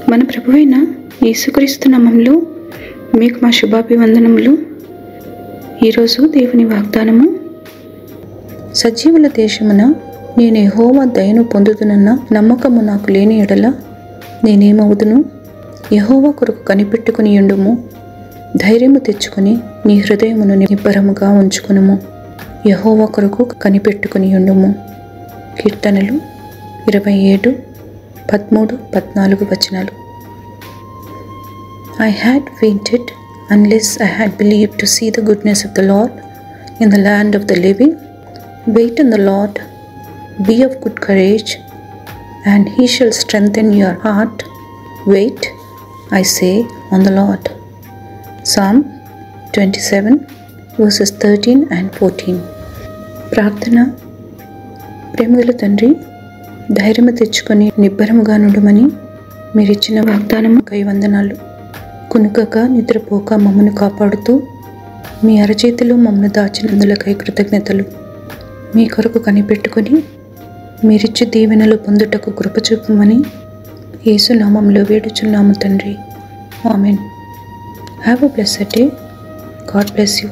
మన ప్రభువైన యేసుక్రీస్తు నామములో మీకు మా శుభాభివందనములు. ఈరోజు దేవుని వాగ్దానము, సజీవుల దేశమున నేను యెహోవా దయను పొందుదునన్న నమ్మకము నాకు లేని ఎడల నేనేమవుదును? యెహోవా కొరకు కనిపెట్టుకుని ఉండుము. ధైర్యము తెచ్చుకొని నీ హృదయమును నిబ్బరముగా ఉంచుకునుము. యెహోవా కొరకు కనిపెట్టుకుని ఉండుము. కీర్తనలు 27, 13, 14 వచనాలు. I had fainted unless I had believed to see the goodness of the Lord in the land of the living. Wait on the Lord, be of good courage, and he shall strengthen your heart. Wait, I say, on the Lord. Psalm 27 verses 13 and 14. ప్రార్థన. ప్రేమగల తండ్రి, ధైర్యము తెచ్చుకొని నిబ్బరముగా నుండుమని మీరిచ్చిన వాగ్దానముకై వందనాలు. కునుకక నిద్రపోక మమ్మను కాపాడుతూ మీ అరచేతిలో మమ్మను దాచినందులకై కృతజ్ఞతలు. మీ కొరకు కనిపెట్టుకొని మీరిచ్చు దీవెనలు పొందుటకు కృప చూపమని యేసు నామములో వేడుచున్నాము తండ్రి. Amen. Have a blessed day. God bless you.